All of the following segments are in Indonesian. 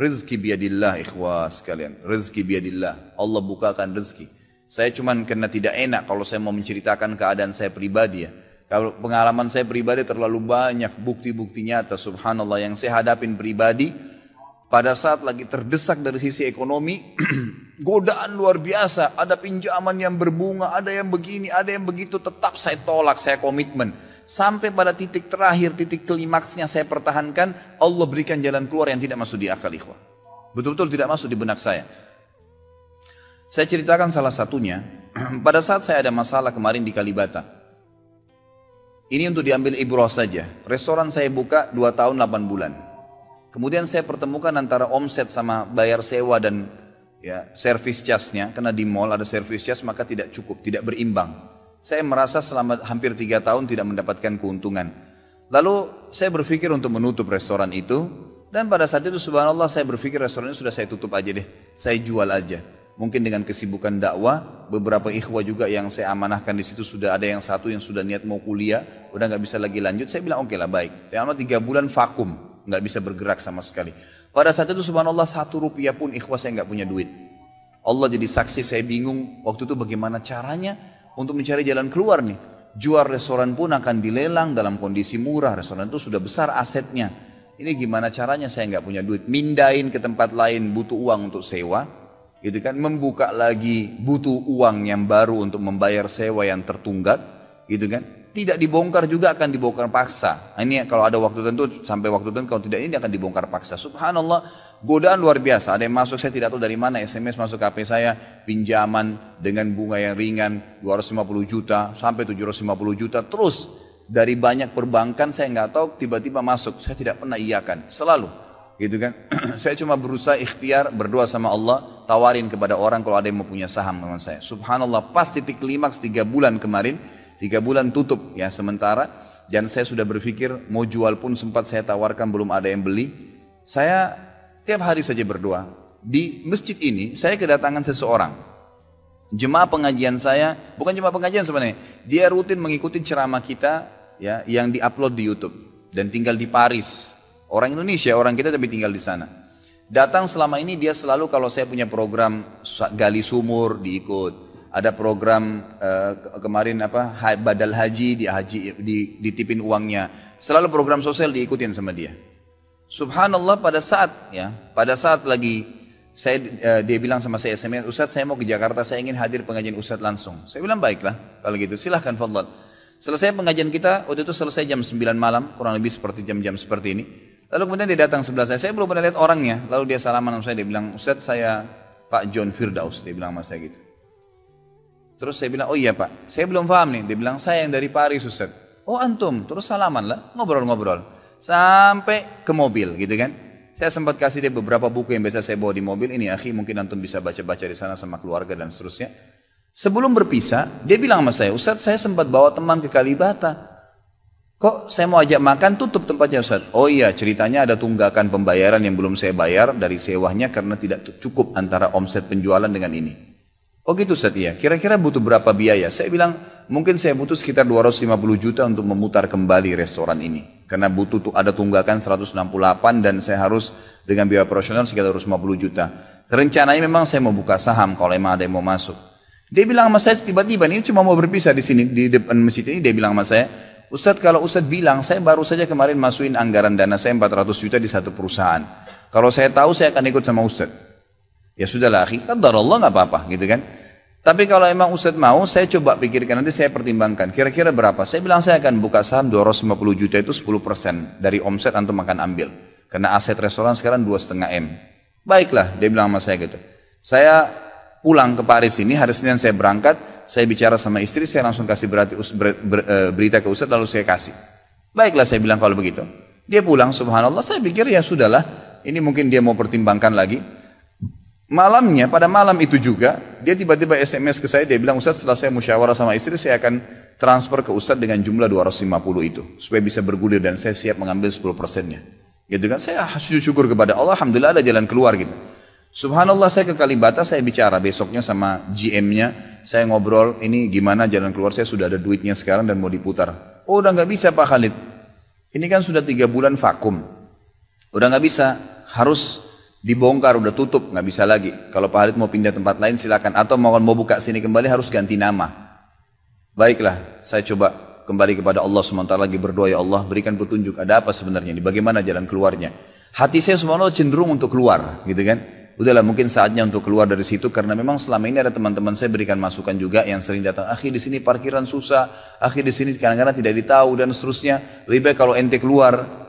Rezeki biadillah ikhwas sekalian. Rezeki biadillah. Allah bukakan rezeki. Saya cuman karena tidak enak kalau saya mau menceritakan keadaan saya pribadi ya. Kalau pengalaman saya pribadi terlalu banyak bukti-bukti nyata subhanallah yang saya hadapin pribadi. Pada saat lagi terdesak dari sisi ekonomi, godaan luar biasa. Ada pinjaman yang berbunga, ada yang begini, ada yang begitu. Tetap saya tolak, saya komitmen. Sampai pada titik terakhir, titik klimaksnya saya pertahankan. Allah berikan jalan keluar yang tidak masuk di akal ikhwah. Betul-betul tidak masuk di benak saya. Saya ceritakan salah satunya. Pada saat saya ada masalah kemarin di Kalibata. Ini untuk diambil ibrah saja. Restoran saya buka 2 tahun 8 bulan. Kemudian saya pertemukan antara omset sama bayar sewa dan ya, servis jasnya. Karena di mall ada servis jas maka tidak cukup, tidak berimbang. Saya merasa selama hampir 3 tahun tidak mendapatkan keuntungan. Lalu saya berpikir untuk menutup restoran itu. Dan pada saat itu subhanallah saya berpikir restoran itu sudah saya tutup aja deh. Saya jual aja. Mungkin dengan kesibukan dakwah, beberapa ikhwah juga yang saya amanahkan di situ sudah ada yang satu yang sudah niat mau kuliah, udah nggak bisa lagi lanjut. Saya bilang oke lah baik. Selama 3 bulan vakum, nggak bisa bergerak sama sekali. Pada saat itu subhanallah 1 rupiah pun ikhwah saya nggak punya duit. Allah jadi saksi saya bingung waktu itu bagaimana caranya untuk mencari jalan keluar nih. Jual restoran pun akan dilelang dalam kondisi murah. Restoran itu sudah besar asetnya. Ini gimana caranya saya nggak punya duit. Mindahin ke tempat lain butuh uang untuk sewa. Gitu kan, membuka lagi butuh uang yang baru untuk membayar sewa yang tertunggak, gitu kan. Tidak dibongkar juga akan dibongkar paksa. Nah, ini kalau ada waktu tentu sampai waktu tentu kalau tidak ini akan dibongkar paksa. Subhanallah, godaan luar biasa. Ada yang masuk saya tidak tahu dari mana SMS masuk ke HP saya, pinjaman dengan bunga yang ringan 250 juta sampai 750 juta terus dari banyak perbankan saya nggak tahu tiba-tiba masuk. Saya tidak pernah iyakan, selalu. Gitu kan. Saya cuma berusaha ikhtiar berdoa sama Allah, tawarin kepada orang kalau ada yang mau punya saham dengan saya. Subhanallah, pas titik klimaks 3 bulan kemarin, 3 bulan tutup ya sementara, dan saya sudah berpikir mau jual pun sempat saya tawarkan belum ada yang beli. Saya tiap hari saja berdoa. Di masjid ini saya kedatangan seseorang. Jemaah pengajian saya, bukan jemaah pengajian sebenarnya, dia rutin mengikuti ceramah kita ya yang diupload di YouTube dan tinggal di Paris. Orang Indonesia, orang kita tapi tinggal di sana. Datang selama ini dia selalu kalau saya punya program gali sumur diikut. Ada program kemarin badal haji ditipin uangnya. Selalu program sosial diikutin sama dia. Subhanallah pada saat lagi dia bilang sama saya SMS, Ustaz saya mau ke Jakarta, saya ingin hadir pengajian Ustaz langsung. Saya bilang baiklah kalau gitu silahkan fadhal. Selesai pengajian kita waktu itu selesai jam 9 malam kurang lebih seperti jam-jam seperti ini. Lalu kemudian dia datang sebelah saya belum pernah lihat orangnya. Lalu dia salaman sama saya, dia bilang, Ustaz saya Pak John Firdaus, dia bilang sama saya gitu. Terus saya bilang, oh iya Pak, saya belum paham nih. Dia bilang, saya yang dari Paris Ustaz. Oh antum, terus salaman lah, ngobrol-ngobrol. Sampai ke mobil gitu kan. Saya sempat kasih dia beberapa buku yang biasa saya bawa di mobil. Ini akhi mungkin antum bisa baca-baca di sana sama keluarga dan seterusnya. Sebelum berpisah, dia bilang sama saya, Ustaz saya sempat bawa teman ke Kalibata. Kok saya mau ajak makan tutup tempatnya Ustaz? Oh iya ceritanya ada tunggakan pembayaran yang belum saya bayar dari sewanya karena tidak cukup antara omset penjualan dengan ini. Oh gitu Ustaz iya. Kira-kira butuh berapa biaya? Saya bilang mungkin saya butuh sekitar 250 juta untuk memutar kembali restoran ini. Karena butuh ada tunggakan 168 dan saya harus dengan biaya operasional sekitar 250 juta. Rencananya memang saya mau buka saham kalau memang ada yang mau masuk. Dia bilang sama saya tiba-tiba ini cuma mau berpisah di sini di depan masjid ini dia bilang sama saya, Ustadz kalau Ustadz bilang saya baru saja kemarin masukin anggaran dana saya 400 juta di satu perusahaan. Kalau saya tahu saya akan ikut sama Ustadz. Ya sudahlah akhi, qadarullah nggak apa-apa gitu kan. Tapi kalau emang Ustadz mau saya coba pikirkan nanti saya pertimbangkan. Kira-kira berapa? Saya bilang saya akan buka saham 250 juta itu 10% dari omset antum akan ambil. Karena aset restoran sekarang 2,5 M. Baiklah dia bilang sama saya gitu. Saya pulang ke Paris ini hari Senin saya berangkat. Saya bicara sama istri, saya langsung kasih berita ke Ustadz lalu saya kasih. Baiklah saya bilang kalau begitu. Dia pulang subhanallah, saya pikir ya sudahlah. Ini mungkin dia mau pertimbangkan lagi. Malamnya, pada malam itu juga, dia tiba-tiba SMS ke saya, dia bilang Ustadz setelah saya musyawarah sama istri, saya akan transfer ke Ustadz dengan jumlah 250 itu. Supaya bisa bergulir dan saya siap mengambil 10%-nya. Gitu kan, saya sujud syukur kepada Allah, alhamdulillah ada jalan keluar gitu. Subhanallah saya ke Kalibata, saya bicara besoknya sama GM-nya, saya ngobrol, ini gimana jalan keluar, saya sudah ada duitnya sekarang dan mau diputar. Oh udah gak bisa Pak Khalid, ini kan sudah 3 bulan vakum, udah gak bisa, harus Dibongkar, udah tutup, nggak bisa lagi. Kalau Pak Halid mau pindah tempat lain silakan. Atau mau buka sini kembali harus ganti nama. Baiklah, saya coba kembali kepada Allah SWT lagi berdoa, ya Allah berikan petunjuk, ada apa sebenarnya ini, bagaimana jalan keluarnya. Hati saya subhanallah cenderung untuk keluar, gitu kan. Udahlah mungkin saatnya untuk keluar dari situ, karena memang selama ini ada teman-teman saya berikan masukan juga yang sering datang, akhi di sini parkiran susah, akhi di sini kadang-kadang tidak ditahu dan seterusnya, lebih baik kalau ente keluar.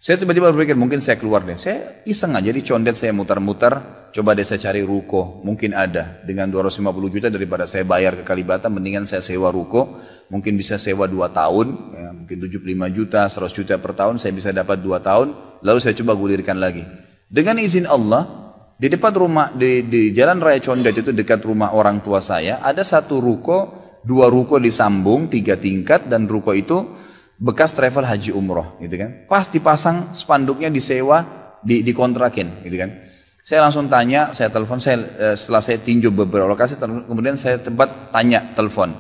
Saya tiba-tiba berpikir mungkin saya keluar deh. Saya iseng aja di condet saya muter-muter. Coba deh saya cari ruko. Mungkin ada. Dengan 250 juta daripada saya bayar ke Kalibata. Mendingan saya sewa ruko. Mungkin bisa sewa 2 tahun. Ya, mungkin 75 juta, 100 juta per tahun. Saya bisa dapat 2 tahun. Lalu saya coba gulirkan lagi. Dengan izin Allah. Di depan rumah, di Jalan Raya Condet itu dekat rumah orang tua saya. Ada 1 ruko. 2 ruko disambung. 3 tingkat. Dan ruko itu bekas travel haji umroh, gitu kan. Pas dipasang spanduknya disewa, dikontrakin, gitu kan. Saya langsung tanya, saya telepon, setelah saya tinjau beberapa lokasi, kemudian saya telepon.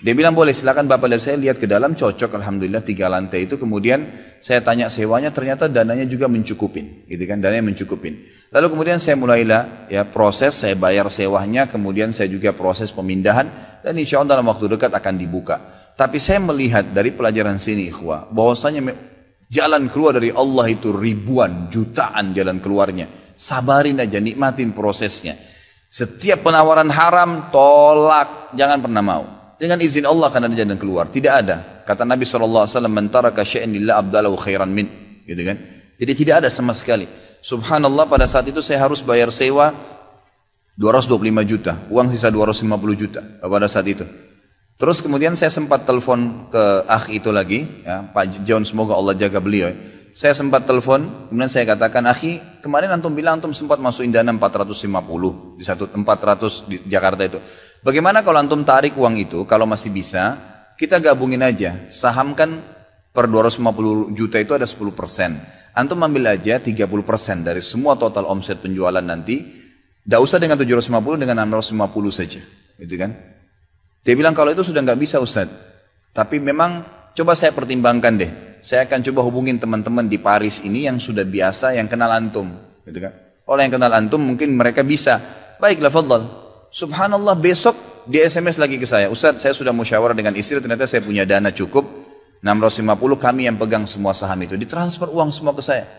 Dia bilang boleh, silakan Bapak lihat. Saya lihat ke dalam, cocok, alhamdulillah 3 lantai itu. Kemudian saya tanya sewanya, ternyata dananya juga mencukupin, gitu kan, dananya mencukupin. Lalu kemudian saya mulailah ya proses, saya bayar sewanya, kemudian saya juga proses pemindahan, dan insya Allah dalam waktu dekat akan dibuka. Tapi saya melihat dari pelajaran sini ikhwah, bahwasanya jalan keluar dari Allah itu ribuan, jutaan jalan keluarnya. Sabarin aja, nikmatin prosesnya. Setiap penawaran haram, tolak, jangan pernah mau. Dengan izin Allah akan ada jalan keluar. Tidak ada. Kata Nabi SAW, "Man taraka syai'an lillah abdalahu khairan min." Gitu kan? Jadi tidak ada sama sekali. Subhanallah, pada saat itu saya harus bayar sewa 225 juta. Uang sisa 250 juta pada saat itu. Terus kemudian saya sempat telepon ke akhi itu lagi, ya, Pak John, semoga Allah jaga beliau. Saya sempat telepon, kemudian saya katakan, akhi, kemarin antum bilang antum sempat masukin dana 450 di 400 di Jakarta itu. Bagaimana kalau antum tarik uang itu, kalau masih bisa, kita gabungin aja. Saham kan per 250 juta itu ada 10%. Antum ambil aja 30% dari semua total omset penjualan nanti. Tidak usah dengan 750, dengan 650 saja. Gitu kan? Dia bilang kalau itu sudah nggak bisa Ustaz. Tapi memang coba saya pertimbangkan deh. Saya akan coba hubungin teman-teman di Paris ini yang sudah biasa, yang kenal antum. Gitu kan? Kalau yang kenal antum mungkin mereka bisa. Baiklah, fadhal. Subhanallah, besok dia SMS lagi ke saya. Ustaz, saya sudah musyawarah dengan istri, ternyata saya punya dana cukup. 650, kami yang pegang semua saham itu. Ditransfer uang semua ke saya.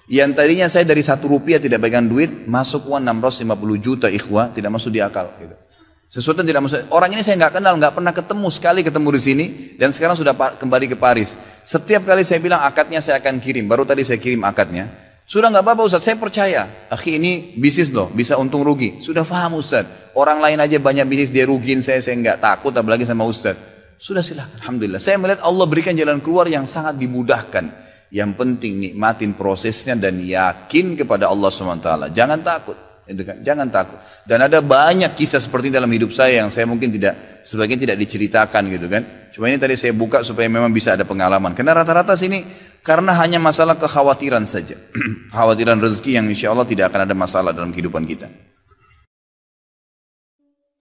Yang tadinya saya dari 1 rupiah tidak pegang duit, masuk uang 650 juta ikhwah, tidak masuk di akal. Gitu. Sesuatu yang tidak masuk. Orang ini saya nggak kenal, nggak pernah ketemu, sekali ketemu di sini, dan sekarang sudah kembali ke Paris. Setiap kali saya bilang akadnya saya akan kirim, baru tadi saya kirim akadnya. Sudah nggak apa-apa Ustaz, saya percaya. Akhi, ini bisnis loh, bisa untung rugi. Sudah paham Ustaz. Orang lain aja banyak bisnis dia rugiin saya nggak takut, apalagi sama Ustaz. Sudah silakan, alhamdulillah. Saya melihat Allah berikan jalan keluar yang sangat dimudahkan. Yang penting nikmatin prosesnya dan yakin kepada Allah SWT. Jangan takut. Jangan takut. Dan ada banyak kisah seperti dalam hidup saya yang saya mungkin sebagian tidak diceritakan gitu kan. Cuma ini tadi saya buka supaya memang bisa ada pengalaman. Karena rata-rata sini karena hanya masalah kekhawatiran saja. Kekhawatiran rezeki yang insya Allah tidak akan ada masalah dalam kehidupan kita.